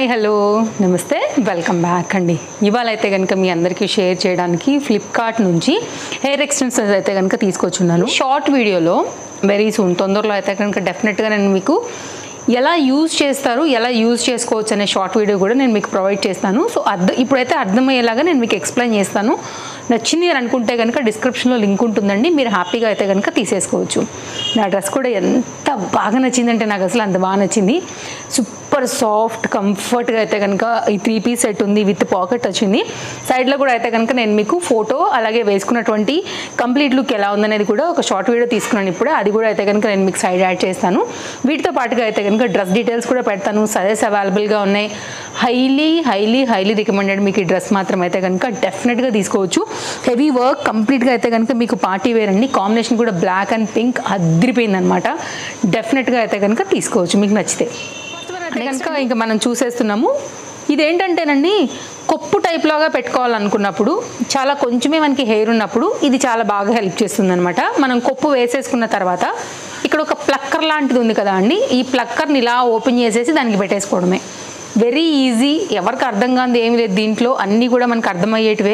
Hi hello నమస్తే welcome back అండి. ఇవాళ అయితే కనుక మీ అందరికీ షేర్ చేయడానికి ఫ్లిప్కార్ట్ నుంచి హెయిర్ ఎక్స్టెన్షన్స్ అయితే కనుక తీసుకొచ్చున్నాను. షార్ట్ వీడియోలో వెరీ సూన్ తొందరలో అయితే కనుక డెఫినెట్గా నేను మీకు ఎలా యూజ్ చేస్తారు, ఎలా యూజ్ చేసుకోవచ్చు అనే షార్ట్ వీడియో కూడా నేను మీకు ప్రొవైడ్ చేస్తాను. సో ఇప్పుడైతే అర్థమయ్యేలాగా నేను మీకు ఎక్స్ప్లెయిన్ చేస్తాను. నచ్చింది అని అనుకుంటే కనుక డిస్క్రిప్షన్లో లింక్ ఉంటుందండి, మీరు హ్యాపీగా అయితే కనుక తీసేసుకోవచ్చు. నా డ్రెస్ కూడా ఎంత బాగా నచ్చిందంటే నాకు అసలు అంత బాగా నచ్చింది. సూపర్ సాఫ్ట్ కంఫర్ట్గా అయితే కనుక ఈ 3 పీస్ సెట్ ఉంది, విత్ పాకెట్ వచ్చింది. సైడ్లో కూడా అయితే కనుక నేను మీకు ఫోటో అలాగే వేసుకున్నటువంటి కంప్లీట్ లుక్ ఎలా ఉందనేది కూడా ఒక షార్ట్ వీడియో తీసుకున్నాను ఇప్పుడే, అది కూడా అయితే కనుక నేను మీకు సైడ్ యాడ్ చేస్తాను. వీటితో పాటుగా అయితే కనుక డ్రెస్ డీటెయిల్స్ కూడా పెడతాను, సజెస్ అవైలబుల్గా ఉన్నాయి. Highly highly highly recommended. మీకు ఈ డ్రెస్ మాత్రం అయితే కనుక డెఫినెట్గా తీసుకోవచ్చు. హెవీ వర్క్ కంప్లీట్గా అయితే కనుక మీకు పార్టీ వేర్ అండి. కాంబినేషన్ కూడా బ్లాక్ అండ్ పింక్ అదిరిపోయింది అనమాట. డెఫినెట్గా అయితే కనుక తీసుకోవచ్చు మీకు నచ్చితే. కనుక ఇంకా మనం చూసేస్తున్నాము. ఇదేంటంటేనండి కొప్పు టైప్ లాగా పెట్టుకోవాలనుకున్నప్పుడు, చాలా కొంచెమే మనకి హెయిర్ ఉన్నప్పుడు ఇది చాలా బాగా హెల్ప్ చేస్తుంది అనమాట. మనం కొప్పు వేసేసుకున్న తర్వాత ఇక్కడ ఒక ప్లక్కర్ లాంటిది ఉంది కదా అండి, ఈ ప్లక్కర్ని ఇలా ఓపెన్ చేసేసి దానికి పెట్టేసుకోవడమే. వెరీ ఈజీ, ఎవరికి అర్థం కాదు ఏమి లేదు దీంట్లో, అన్నీ కూడా మనకు అర్థమయ్యేటివే.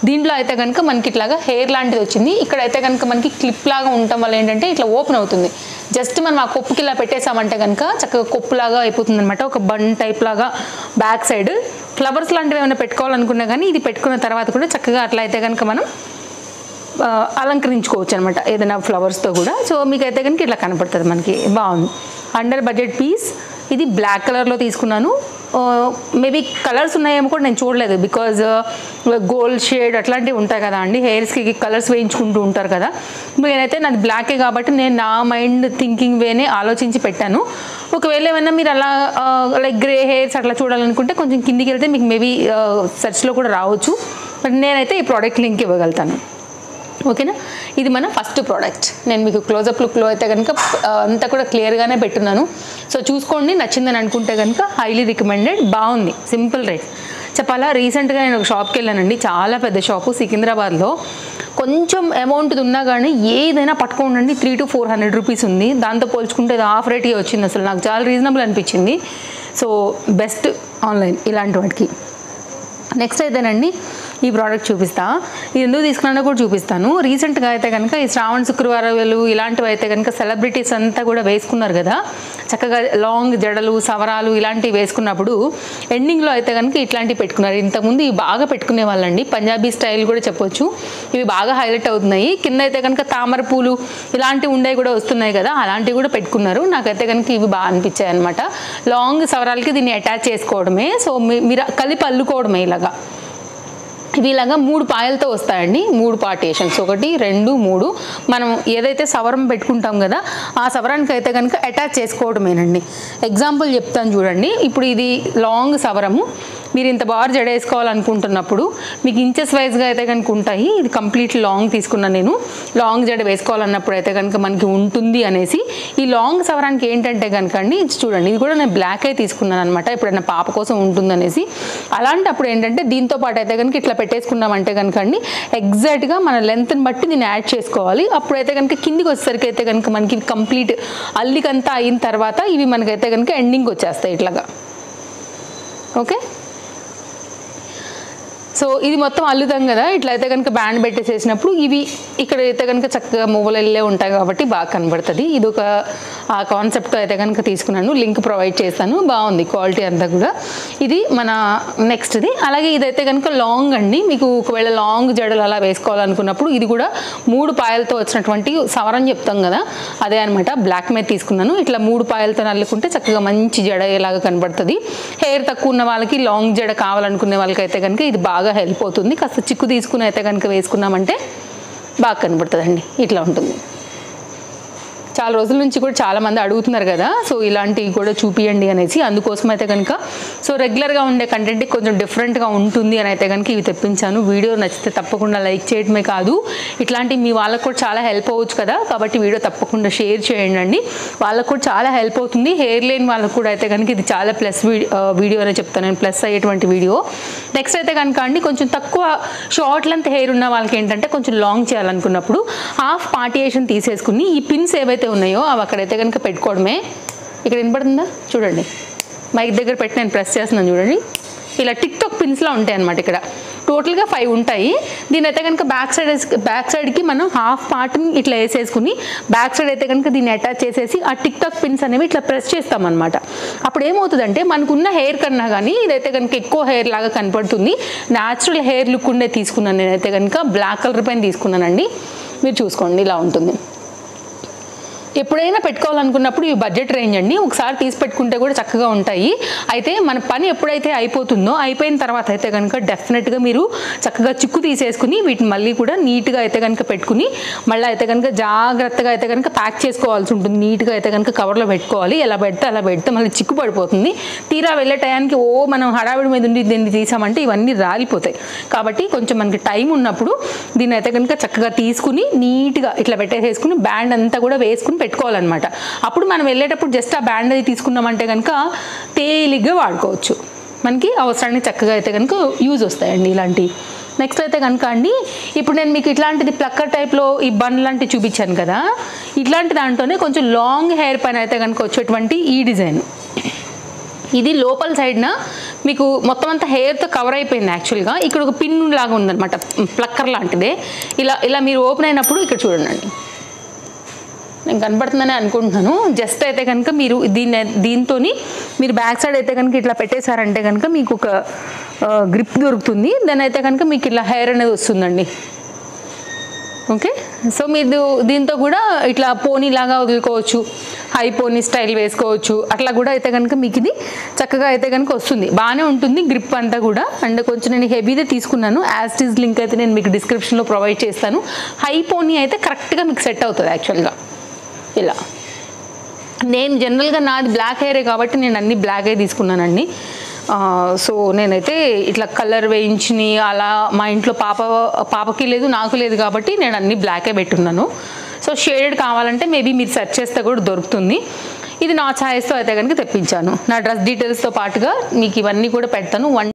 దీంట్లో అయితే కనుక మనకి ఇట్లాగా హెయిర్ లాంటిది వచ్చింది. ఇక్కడైతే కనుక మనకి క్లిప్ లాగా ఉండటం వల్ల ఏంటంటే ఇట్లా ఓపెన్ అవుతుంది. జస్ట్ మనం ఆ కొప్పుకి ఇలా పెట్టేసామంటే కనుక చక్కగా కొప్పులాగా అయిపోతుంది అనమాట. ఒక బన్ టైప్ లాగా బ్యాక్ సైడ్ ఫ్లవర్స్ లాంటివి ఏమైనా పెట్టుకోవాలనుకున్నా కానీ ఇది పెట్టుకున్న తర్వాత కూడా చక్కగా అట్లా అయితే కనుక మనం అలంకరించుకోవచ్చు అనమాట ఏదైనా ఫ్లవర్స్తో కూడా. సో మీకైతే కనుక ఇట్లా కనపడుతుంది మనకి, బాగుంది. Under budget piece. ఇది బ్లాక్ కలర్లో తీసుకున్నాను. మేబీ కలర్స్ ఉన్నాయేమో కూడా నేను చూడలేదు, బికాజ్ గోల్డ్ షేడ్ అట్లాంటివి ఉంటాయి కదా అండి, హెయిర్స్కి కలర్స్ వేయించుకుంటూ ఉంటారు కదా. నేనైతే నాది బ్లాకే కాబట్టి నేను నా మైండ్ థింకింగ్ వేనే ఆలోచించి పెట్టాను. ఒకవేళ ఏమైనా మీరు అలా లైక్ గ్రే హెయిర్స్ అట్లా చూడాలనుకుంటే కొంచెం కిందికి వెళ్తే మీకు మేబీ సెర్చ్లో కూడా రావచ్చు. బట్ నేనైతే ఈ ప్రోడక్ట్ లింక్ ఇవ్వగలుగుతాను. ఓకేనా. ఇది మన ఫస్ట్ ప్రోడక్ట్. నేను మీకు క్లోజప్ లుక్లో అయితే కనుక అంతా కూడా క్లియర్గానే పెట్టున్నాను. సో చూసుకోండి, నచ్చిందని అనుకుంటే కనుక హైలీ రికమెండెడ్. బాగుంది, సింపుల్ రేట్. చెప్పాలా, రీసెంట్గా నేను ఒక షాప్కి వెళ్ళానండి, చాలా పెద్ద షాపు సికింద్రాబాద్లో. కొంచెం అమౌంట్ ఉన్నా కానీ ఏదైనా పట్టుకోండి 300 to 400 రూపీస్ ఉంది. దాంతో పోల్చుకుంటే అది హాఫ్ రేట్గా వచ్చింది. అసలు నాకు చాలా రీజనబుల్ అనిపించింది. సో బెస్ట్ ఆన్లైన్ ఇలాంటి వాటికి. నెక్స్ట్ అయితేనండి ఈ ప్రోడక్ట్ చూపిస్తా. ఇది ఎందుకు తీసుకున్నానో కూడా చూపిస్తాను. రీసెంట్గా అయితే కనుక ఈ శ్రావణ శుక్రవారాలు ఇలాంటివి అయితే కనుక సెలబ్రిటీస్ అంతా కూడా వేసుకున్నారు కదా, చక్కగా లాంగ్ జడలు సవరాలు ఇలాంటివి వేసుకున్నప్పుడు ఎండింగ్లో అయితే కనుక ఇట్లాంటివి పెట్టుకున్నారు. ఇంతకుముందు ఇవి బాగా పెట్టుకునే వాళ్ళండి, పంజాబీ స్టైల్ కూడా చెప్పొచ్చు. ఇవి బాగా హైలైట్ అవుతున్నాయి. కింద అయితే కనుక తామర పూలు ఇలాంటివి ఉండేవి కూడా వస్తున్నాయి కదా, అలాంటివి కూడా పెట్టుకున్నారు. నాకైతే కనుక ఇవి బాగా అనిపించాయి అనమాట. లాంగ్ సవరాలకి దీన్ని అటాచ్ చేసుకోవడమే. సో మీరు కలిపి అల్లుకోవడమే ఇలాగా. ఇవి ఇలాగా 3 పాయలతో వస్తాయండి, 3 పార్టీషన్స్, 1 2 3. మనం ఏదైతే సవరం పెట్టుకుంటాం కదా ఆ సవరానికి అయితే కనుక అటాచ్ చేసుకోవడమేనండి. ఎగ్జాంపుల్ చెప్తాను చూడండి. ఇప్పుడు ఇది లాంగ్ సవరము, మీరు ఇంత బార్ జడ వేసుకోవాలనుకుంటున్నప్పుడు మీకు ఇంచెస్ వైజ్గా అయితే కనుక ఉంటాయి. ఇది కంప్లీట్ లాంగ్ తీసుకున్నాను నేను. లాంగ్ జడ వేసుకోవాలన్నప్పుడు అయితే కనుక మనకి ఉంటుంది అనేసి ఈ లాంగ్ సవరానికి ఏంటంటే కనుక అండి చూడండి, ఇది కూడా నేను బ్లాక్ అయి తీసుకున్నాను అనమాట, ఎప్పుడైనా పాప కోసం ఉంటుందనేసి. అలాంటప్పుడు ఏంటంటే దీంతో పాటు అయితే కనుక ఇట్లా పెట్టేసుకున్నామంటే కనుక అండి ఎగ్జాక్ట్గా మన లెంత్ని బట్టి దీన్ని యాడ్ చేసుకోవాలి. అప్పుడైతే కనుక కిందికి వచ్చేసరికి అయితే కనుక మనకి కంప్లీట్ అల్లికంతా అయిన తర్వాత ఇవి మనకైతే కనుక ఎండింగ్ వచ్చేస్తాయి ఇట్లాగా. ఓకే. సో ఇది మొత్తం అల్లుతాం కదా, ఇట్లయితే కనుక బ్యాండ్ పెట్టేసేసినప్పుడు ఇవి ఇక్కడ అయితే కనుక చక్కగా మువ్వలు వెళ్ళే ఉంటాయి కాబట్టి బాగా కనబడుతుంది. ఇది ఒక ఆ కాన్సెప్ట్ అయితే కనుక తీసుకున్నాను, లింక్ ప్రొవైడ్ చేస్తాను. బాగుంది క్వాలిటీ అంతా కూడా. ఇది మన నెక్స్ట్ది. అలాగే ఇదైతే కనుక లాంగ్ అండి, మీకు ఒకవేళ లాంగ్ జడలు అలా వేసుకోవాలనుకున్నప్పుడు ఇది కూడా 3 పాయలతో వచ్చినటువంటి సవరం చెప్తాం కదా అదే అనమాట. బ్లాక్ మీద తీసుకున్నాను. ఇట్లా 3 పాయలతో నల్లుకుంటే చక్కగా మంచి జడ ఎలాగా కనబడుతుంది. హెయిర్ తక్కువ ఉన్న వాళ్ళకి లాంగ్ జడ కావాలనుకునే వాళ్ళకి అయితే కనుక ఇది బాగా హెల్ప్ అవుతుంది. కాస్త చిక్కు తీసుకుని అయితే కనుక వేసుకున్నామంటే బాగా కనబడుతుందండి. ఇట్లా ఉంటుంది. చాలా రోజుల నుంచి కూడా చాలామంది అడుగుతున్నారు కదా, సో ఇలాంటివి కూడా చూపియండి అనేసి. అందుకోసం అయితే కనుక సో రెగ్యులర్గా ఉండే కంటెంట్ కొంచెం డిఫరెంట్గా ఉంటుంది అని అయితే కనుక ఇవి తెప్పించాను. వీడియో నచ్చితే తప్పకుండా లైక్ చేయడమే కాదు, ఇట్లాంటి మీ వాళ్ళకు కూడా చాలా హెల్ప్ అవ్వచ్చు కదా, కాబట్టి వీడియో తప్పకుండా షేర్ చేయండి. వాళ్ళకు కూడా చాలా హెల్ప్ అవుతుంది. హెయిర్ లేని వాళ్ళకు కూడా అయితే కనుక ఇది చాలా ప్లస్ వీడియో అనే చెప్తాను నేను, ప్లస్ అయ్యేటువంటి వీడియో. నెక్స్ట్ అయితే కనుక అండి కొంచెం తక్కువ షార్ట్ లెంత్ హెయిర్ ఉన్న వాళ్ళకి ఏంటంటే కొంచెం లాంగ్ చేయాలనుకున్నప్పుడు హాఫ్ పార్టీయేషన్ తీసేసుకుని ఈ పిన్స్ ఏవైతే ఉన్నాయో అవి అక్కడైతే కనుక పెట్టుకోవడమే. ఇక్కడ వినపడుతుందా చూడండి, మైక్ దగ్గర పెట్టి నేను ప్రెస్ చేస్తున్నాను చూడండి, ఇలా టిక్ టాక్ పిన్స్లా ఉంటాయి అనమాట. ఇక్కడ టోటల్గా 5 ఉంటాయి. దీని అయితే కనుక బ్యాక్ సైడ్కి మనం హాఫ్ పార్ట్ని ఇట్లా వేసేసుకుని బ్యాక్ సైడ్ అయితే కనుక దీన్ని అటాచ్ చేసేసి ఆ టిక్ టాక్ పిన్స్ అనేవి ఇట్లా ప్రెస్ చేస్తామన్నమాట. అప్పుడు ఏమవుతుందంటే మనకున్న హెయిర్ కన్నా కానీ ఇదైతే కనుక ఎక్కువ హెయిర్ లాగా కనపడుతుంది. న్యాచురల్ హెయిర్ లుక్ ఉండే తీసుకున్నాను నేనైతే కనుక, బ్లాక్ కలర్ పైన తీసుకున్నానండి. మీరు చూసుకోండి ఇలా ఉంటుంది. ఎప్పుడైనా పెట్టుకోవాలనుకున్నప్పుడు ఈ బడ్జెట్ రేంజ్ అండి, ఒకసారి తీసి పెట్టుకుంటే కూడా చక్కగా ఉంటాయి. అయితే మన పని ఎప్పుడైతే అయిపోతుందో అయిపోయిన తర్వాత అయితే కనుక డెఫినెట్గా మీరు చక్కగా చిక్కు తీసేసుకుని వీటిని మళ్ళీ కూడా నీట్గా అయితే కనుక పెట్టుకుని మళ్ళీ అయితే కనుక జాగ్రత్తగా అయితే కనుక ప్యాక్ చేసుకోవాల్సి ఉంటుంది. నీట్గా అయితే కనుక కవర్లో పెట్టుకోవాలి. ఎలా పెడితే మళ్ళీ చిక్కు పడిపోతుంది. తీరా వెళ్ళే టయానికి మనం హడావిడి మీద ఉండి దీన్ని తీసామంటే ఇవన్నీ రాలిపోతాయి. కాబట్టి కొంచెం మనకి టైం ఉన్నప్పుడు దీన్ని అయితే కనుక చక్కగా తీసుకుని నీట్గా ఇట్లా పెట్టేసేసుకుని బ్యాండ్ అంతా కూడా వేసుకుని పెట్టుకోవాలన్నమాట. అప్పుడు మనం వెళ్ళేటప్పుడు జస్ట్ ఆ బ్యాండ్ అది తీసుకున్నామంటే కనుక తేలిగ్గా వాడుకోవచ్చు. మనకి అవసరానికి చక్కగా అయితే కనుక యూజ్ వస్తాయండి ఇలాంటివి. నెక్స్ట్ అయితే కనుక అండి, ఇప్పుడు నేను మీకు ఇట్లాంటిది ప్లక్కర్ టైప్లో ఈ బన్ లాంటివి చూపించాను కదా, ఇట్లాంటి దాంట్లోనే కొంచెం లాంగ్ హెయిర్ పైన అయితే కనుక వచ్చేటువంటి ఈ డిజైన్. ఇది లోపల సైడ్న మీకు మొత్తం అంతా హెయిర్తో కవర్ అయిపోయింది. యాక్చువల్గా ఇక్కడ ఒక పిన్ లాగా ఉందన్నమాట, ప్లక్కర్ లాంటిదే. ఇలా మీరు ఓపెన్ అయినప్పుడు ఇక్కడ చూడండి, నేను కనబడుతుందని అనుకుంటున్నాను. జస్ట్ అయితే కనుక మీరు దీంతో మీరు బ్యాక్ సైడ్ అయితే కనుక ఇట్లా పెట్టేశారంటే కనుక మీకు ఒక గ్రిప్ దొరుకుతుంది. దాని అయితే కనుక మీకు ఇట్లా హెయిర్ అనేది వస్తుందండి. ఓకే, సో మీరు దీంతో కూడా ఇట్లా పోనీ లాగా వదులుకోవచ్చు, హై పోనీ స్టైల్ వేసుకోవచ్చు. అట్లా కూడా అయితే కనుక మీకు ఇది చక్కగా అయితే కనుక వస్తుంది, బాగానే ఉంటుంది గ్రిప్ అంతా కూడా. అండ్ కొంచెం నేను హెవీదే తీసుకున్నాను. యాజ్ ఇట్ ఈజ్ లింక్ అయితే నేను మీకు డిస్క్రిప్షన్లో ప్రొవైడ్ చేస్తాను. హై పోనీ అయితే కరెక్ట్గా మీకు సెట్ అవుతుంది యాక్చువల్గా. ఇలా నేను జనరల్గా నాది బ్లాక్ హెయిరే కాబట్టి నేను అన్ని బ్లాకే తీసుకున్నానండి. సో నేనైతే ఇట్లా కలర్ వేయించి అలా మా ఇంట్లో పాపకి లేదు నాకు లేదు కాబట్టి నేను అన్ని బ్లాకే పెట్టున్నాను. సో షేడెడ్ కావాలంటే మేబీ మీరు సెర్చ్ చేస్తే కూడా దొరుకుతుంది. ఇది నా ఛాయిస్తో అయితే కనుక తెప్పించాను. నా డ్రెస్ డీటెయిల్స్తో పాటుగా మీకు ఇవన్నీ కూడా పెడతాను.